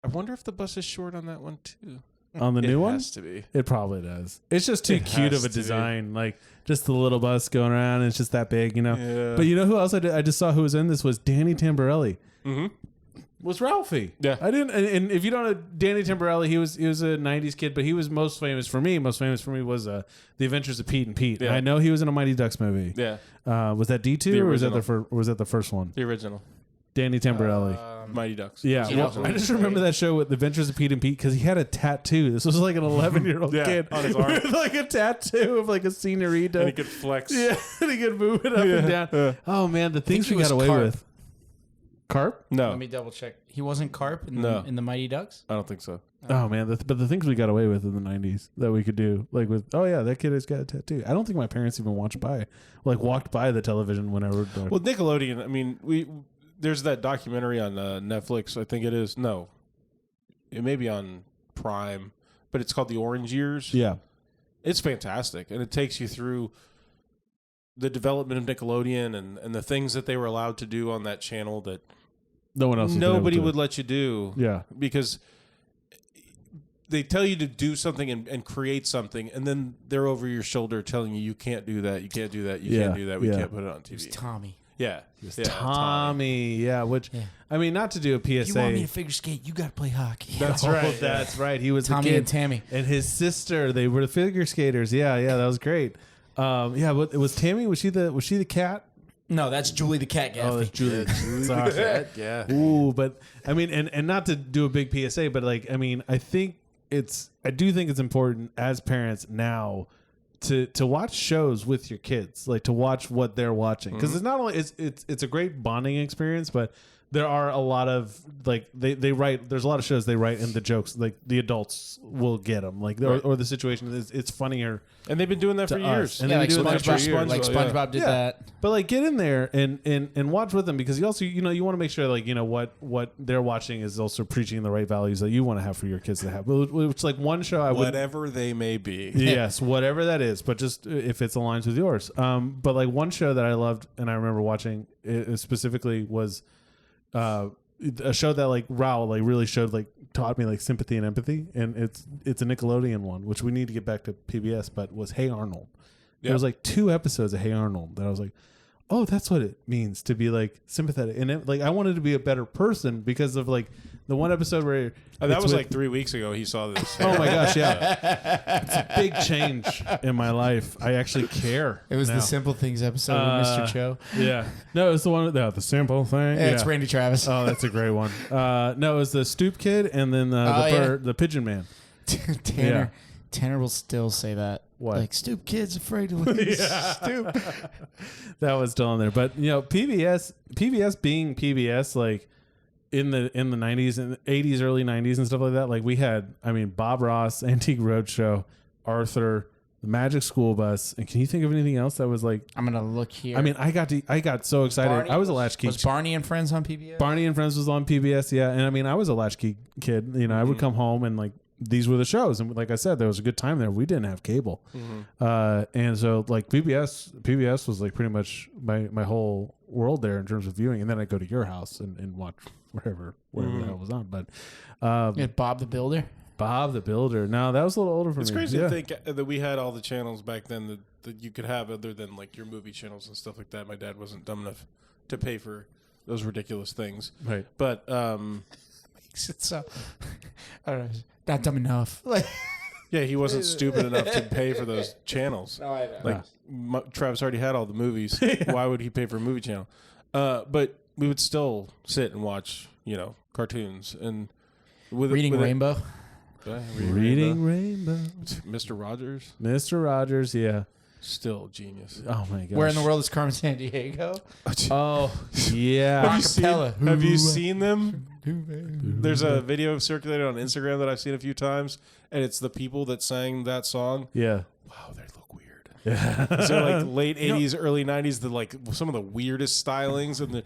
I wonder if the bus is short on that one too. On the new It one, has to be. it probably does. It's just too It cute has of a to be. design. Like just the little bus going around. And it's just that big, you know. Yeah. But you know who else I just saw who was in this was Danny Tamborelli. Mm-hmm. was Ralphie. Yeah. I didn't. And if you don't know Danny Tamborelli, he was a '90s kid, but he was most famous for me was The Adventures of Pete and Pete. Yeah. And I know he was in a Mighty Ducks movie. Yeah. Was that D2 or was that the first one? The original. Danny Tamborelli. Mighty Ducks. Yeah, well, I just remember that show with The Adventures of Pete and Pete because he had a tattoo. This was like an 11-year-old kid on his arm. with like a tattoo of like a senorita. And he could flex. Yeah, and he could move it up and down. Oh man, the things he we got was away Carp. with. Carp? No. Let me double check. He wasn't Carp in the Mighty Ducks? I don't think so. Oh man, but the things we got away with in the '90s that we could do, like with, oh yeah, that kid has got a tattoo. I don't think my parents even walked by the television whenever. Well, Nickelodeon. I mean, there's that documentary on Netflix. I think it is. No, it may be on Prime, but it's called The Orange Years. Yeah, it's fantastic, and it takes you through the development of Nickelodeon and the things that they were allowed to do on that channel that no one else. Nobody would let you do. Yeah, because they tell you to do something and create something, and then they're over your shoulder telling you can't do that, you can't do that, you can't do that, we can't put it on TV. It was Tommy. Yeah. Tommy. Yeah, which, I mean, not to do a PSA. You want me to figure skate, you got to play hockey. That's right. That's right. He was Tommy the kid. and Tammy. And his sister, they were the figure skaters. Yeah, that was great. Yeah, but it was Tammy, was she the cat? No, that's Julie the cat, Gaffney. Oh, that's Julie. Sorry. Yeah. Ooh, but I mean, and not to do a big PSA, but like, I mean, I do think it's important as parents now to watch shows with your kids, like to watch what they're watching, because it's not only it's a great bonding experience, but there are a lot of like they write. There's a lot of shows they write in the jokes, like the adults will get them, like or the situation is it's funnier. And they've been doing that for years. And yeah, like they've been doing that for years. SpongeBob did that. But like get in there and watch with them, because you also you want to make sure like what they're watching is also preaching the right values that you want to have for your kids to have. Which like one show I would whatever they may be. Yes, whatever that is, but just if it's aligns with yours. But like one show that I loved and I remember watching it specifically was a show that like Raul like really taught me like sympathy and empathy, and it's a Nickelodeon one, which we need to get back to PBS, but was Hey Arnold. Yeah. There was like 2 episodes of Hey Arnold that I was like, oh, that's what it means to be like sympathetic, and like I wanted to be a better person because of like the one episode where that was like 3 weeks ago. He saw this. Oh my gosh, yeah, it's a big change in my life. I actually care. It was now. the Simple Things episode with Mr. Cho. Yeah, no, it was the one with the simple thing. Yeah, it's Randy Travis. Oh, that's a great one. No, it was the Stoop Kid and then the Pigeon Man. Tanner will still say that. What? Like, Stoop Kid's afraid to lose. Stoop. That was still in there. But, PBS being PBS, like, in the 90s and 80s, early 90s and stuff like that, like, we had, Bob Ross, Antique Roadshow, Arthur, the Magic School Bus, and can you think of anything else that was like... I'm going to look here. I got so excited. Barney I was a latchkey. Was Barney and Friends on PBS? Barney and Friends was on PBS, yeah. And, I was a latchkey kid. I would come home and, like, these were the shows, and like I said, there was a good time there. We didn't have cable, and so like PBS was like pretty much my whole world there in terms of viewing. And then I'd go to your house and watch whatever the hell was on. But Bob the Builder. Bob the Builder. No, that was a little older for me. It's crazy to think that we had all the channels back then that you could have other than like your movie channels and stuff like that. My dad wasn't dumb enough to pay for those ridiculous things, right? But so I don't know, not dumb enough. Like, yeah, he wasn't stupid enough to pay for those channels. No, I know. Like Travis already had all the movies. Why would he pay for a movie channel? But we would still sit and watch, cartoons and Reading Rainbow. Reading Rainbow. Mr. Rogers. Mr. Rogers, yeah. Still genius. Oh my gosh. Where in the world is Carmen Sandiego? Oh, yeah. Have you seen them? There's a video circulated on Instagram that I've seen a few times, and it's the people that sang that song. Yeah. Wow, they look weird. Yeah. So like late 80s, early 90s, the like some of the weirdest stylings and the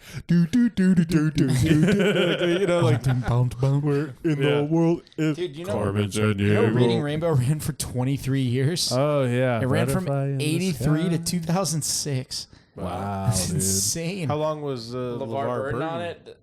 where in the world is Carmen Sandiego. Reading Rainbow ran for 23 years. Oh yeah. It ran from 83 to 2006. Wow, that's insane. How long was LeVar Burton on it?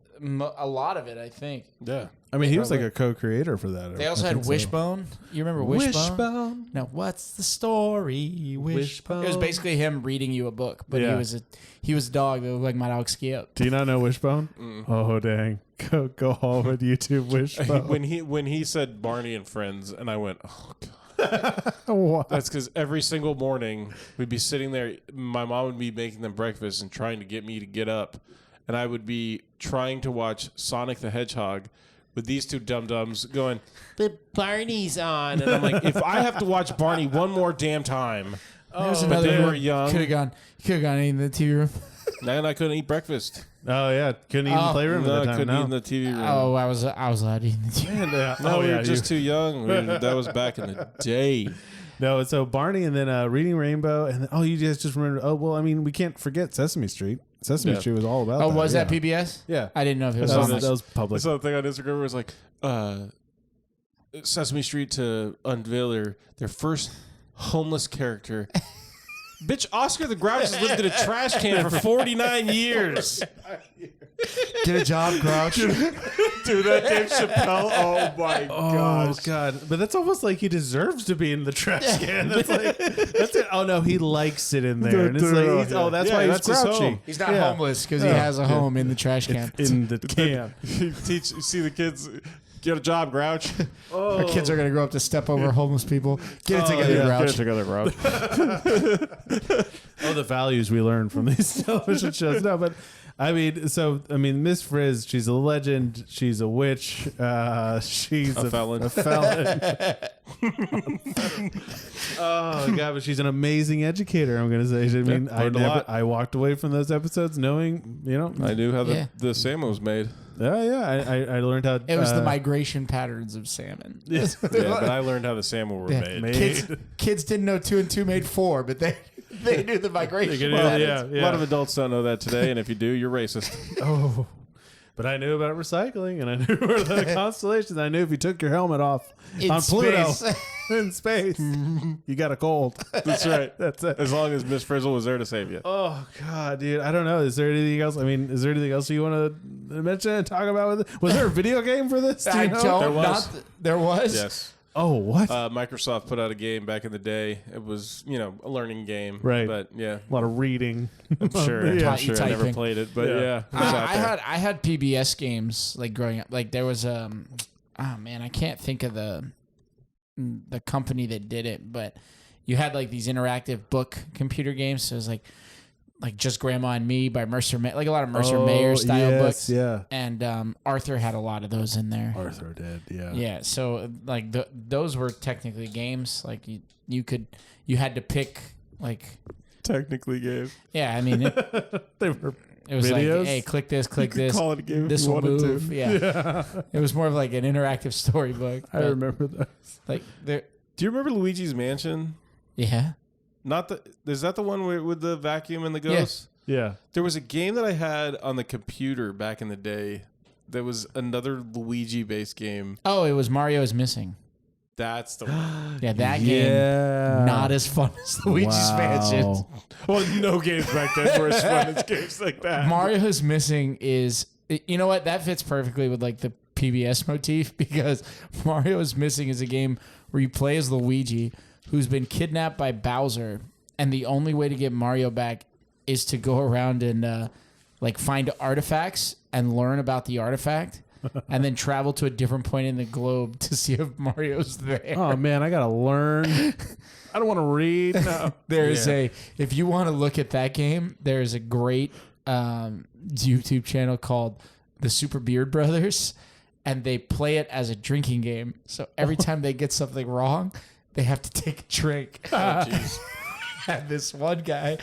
A lot of it, I think. Yeah. He was like a co-creator for that. They also had Wishbone. You remember Wishbone? Now, what's the story? Wishbone. It was basically him reading you a book, but he was a dog that looked like my dog Skip. Do you not know Wishbone? Oh, dang. Go home and YouTube Wishbone. when he said Barney and Friends, and I went, oh god. What? That's because every single morning we'd be sitting there. My mom would be making them breakfast and trying to get me to get up, and I would be trying to watch Sonic the Hedgehog with these two dum-dums going, but Barney's on. And I'm like, if I have to watch Barney one more damn time. There's But another they were room. young. Could have gone in the TV room. And I couldn't eat breakfast. Oh yeah, couldn't even play room No, at I the time. couldn't No. eat in the TV room. Oh, I was allowed to eat in the TV room. No, we yeah, were just too young. That was back in the day. No, so Barney and then Reading Rainbow and then, you guys just remember. Oh well, I mean we can't forget Sesame Street. Sesame Street was all about. Oh, that. was yeah. that PBS? Yeah, I didn't know if it was that on. was I public. saw a thing on Instagram where it was like, Sesame Street to unveil their first homeless character. Bitch, Oscar the Grouch has lived in a trash can for 49 years. Get a job, Grouch. Dude, that Dave Chappelle. Oh my Oh God! But that's almost like he deserves to be in the trash can. That's like that's it. Oh no, he likes it in there, and it's like that's why he's that's his grouchy. home. He's not homeless because he has a home in the trash can. in the can. You see the kids get a job, Grouch. Our kids are going to grow up to step over homeless people. Get it together, yeah. Grouch. Get it together, Grouch. Oh, the values we learn from these television shows. No, but I mean, Miss Frizz, she's a legend. She's a witch. She's A felon. A felon. Oh God, but she's an amazing educator. I'm gonna say. I mean, learned a lot. I walked away from those episodes knowing, I knew how Yeah. the salmon was made. I learned how. It was the migration patterns of salmon. Yeah, but I learned how the salmon were made. Kids didn't know 2 and 2 made 4, but they knew the migration Well, patterns. yeah. A lot of adults don't know that today, and if you do, you're racist. Oh, but I knew about recycling, and I knew where the constellations. I knew if you took your helmet off In on Pluto space. in space, you got a cold. That's right. That's it. As long as Miss Frizzle was there to save you. Oh God, dude! I don't know. Is there anything else? I mean, is there anything else you want to mention and talk about with it? Was there a video game for this? Do you know? There was. There was? Yes. Oh, what? Microsoft put out a game back in the day. It was, a learning game. Right. But yeah, a lot of reading. I'm sure. Yeah. I'm sure I never Typing. played it, but yeah, it was out I there. had PBS games like growing up. Like there was I can't think of the company that did it, but you had like these interactive book computer games. So it was like Just Grandma and Me by Mercer like a lot of Mercer Mayer style books. Yeah. And Arthur had a lot of those in there. Arthur did. Yeah. Yeah, so like those were technically games. Like you had to pick like Technically game. yeah. I mean They were. it was Videos? like hey, click this, click this. Call it a game if This you will wanted move. to. Yeah. It was more of like an interactive storybook. I remember that. Like there. Do you remember Luigi's Mansion? Yeah. Is that the one with the vacuum and the ghost? Yeah. There was a game that I had on the computer back in the day. There was another Luigi-based game. Oh, it was Mario is Missing. That's the one. Yeah, that game not as fun as Luigi's Mansion. Well, no games back then were as fun as games like that. Mario is Missing is, you know what? That fits perfectly with like the PBS motif because Mario is Missing is a game where you play as Luigi who's been kidnapped by Bowser, and the only way to get Mario back is to go around and like find artifacts and learn about the artifact and then travel to a different point in the globe to see if Mario's there. Oh man, I gotta learn. I don't want to read. No. There's if you want to look at that game, there's a great YouTube channel called The Super Beard Brothers, and they play it as a drinking game. So every time they get something wrong, they have to take a drink. Oh, jeez. And this one guy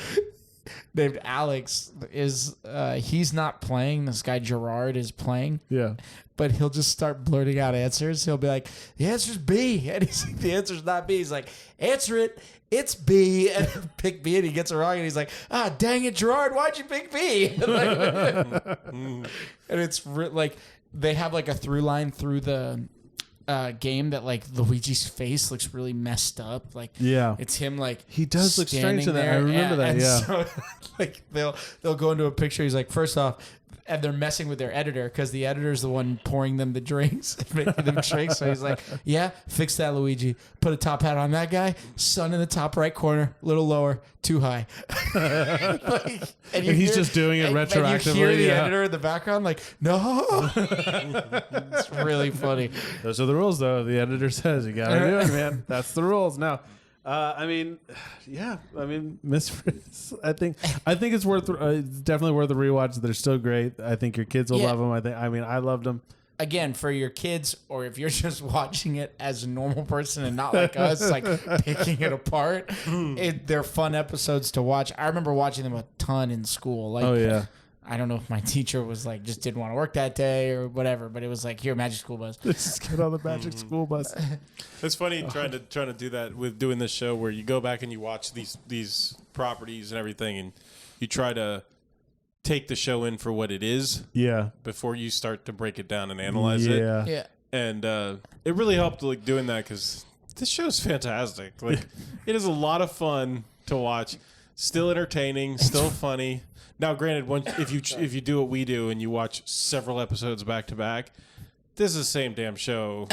named Alex is he's not playing. This guy Gerard is playing. Yeah. But he'll just start blurting out answers. He'll be like, the answer's B. And he's like, the answer's not B. He's like, answer it. It's B. And he'll pick B and he gets it wrong. And he's like, dang it, Gerard, why'd you pick B? And it's like they have like a through line through the game that like Luigi's face looks really messed up. Like it's him like he does look strange in that. I there. remember that. And Yeah. so, like they'll go into a picture. He's like, first off, and they're messing with their editor because the editor's the one pouring them the drinks and making them drink. So he's like, yeah, fix that, Luigi. Put a top hat on that guy. Sun in the top right corner, a little lower, too high. and he's just doing it retroactively. And you hear the editor in the background like, no. It's really funny. Those are the rules, though. The editor says you got to do it, man. That's the rules. Now, I mean, Miss Frizz. I think it's worth. It's definitely worth a rewatch. They're still great. I think your kids will love them. I loved them. Again, for your kids, or if you're just watching it as a normal person and not like us, like picking it apart, they're fun episodes to watch. I remember watching them a ton in school. Like, oh yeah. I don't know if my teacher was like just didn't want to work that day or whatever, but it was like, here, Magic School Bus. Let's just get on the Magic School Bus. It's funny trying to do that with doing this show where you go back and you watch these properties and everything, and you try to take the show in for what it is. Yeah. Before you start to break it down and analyze it. Yeah. And it really helped like doing that because this show is fantastic. Like it is a lot of fun to watch. Still entertaining. Still funny. Now, granted, if you do what we do and you watch several episodes back to back, this is the same damn show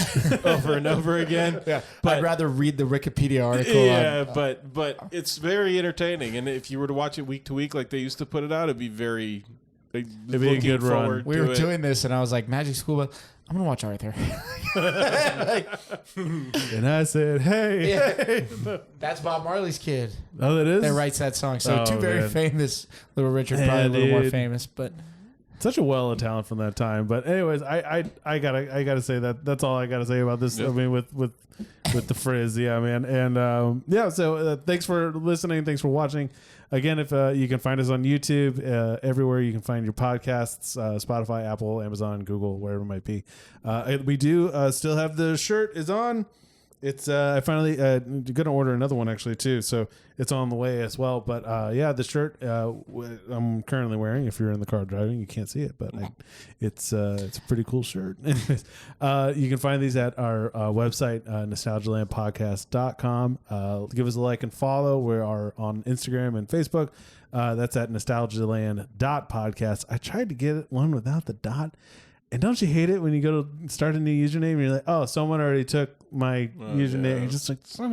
over and over again. Yeah, but I'd rather read the Wikipedia article. Yeah, but it's very entertaining, and if you were to watch it week to week like they used to put it out, it'd be very. It'd be a good run. We were doing this, and I was like, Magic School Bus. I'm gonna watch Arthur. And I said, hey. That's Bob Marley's kid. Oh, that is? That writes that song. So two very man. famous. Little Richard probably a little more famous, but such a well of talent from that time. But anyways, I gotta say that's all I gotta say about this. Yep. I mean, with the Frizz, yeah, man, and So thanks for listening. Thanks for watching. Again, if you can find us on YouTube, everywhere you can find your podcasts, Spotify, Apple, Amazon, Google, wherever it might be. We do still have the shirt is on. It's I finally gonna order another one actually too, so it's on the way as well. But the shirt I'm currently wearing. If you're in the car driving, you can't see it, but it's a pretty cool shirt. Anyways, you can find these at our website, nostalgialandpodcast.com. Give us a like and follow. We are on Instagram and Facebook. That's at nostalgialand.podcast. I tried to get one without the dot. And don't you hate it when you go to start a new username and you're like, oh, someone already took my username. Yeah. You're just like, all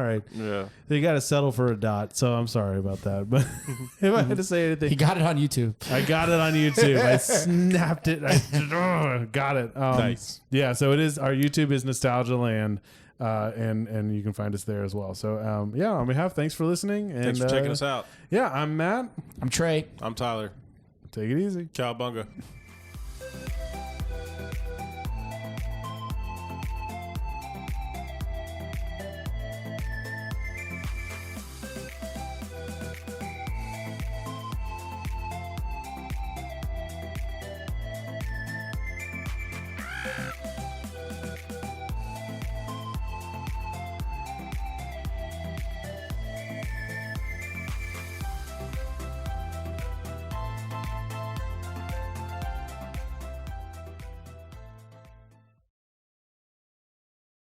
right. Yeah. So you got to settle for a dot. So I'm sorry about that. But if I had to say anything. He got it on YouTube. I got it on YouTube. I snapped it. Got it. Nice. Yeah. So it is. Our YouTube is Nostalgia Land. And you can find us there as well. So, on behalf, thanks for listening. And, thanks for checking us out. Yeah. I'm Matt. I'm Trey. I'm Tyler. Take it easy. Cowabunga.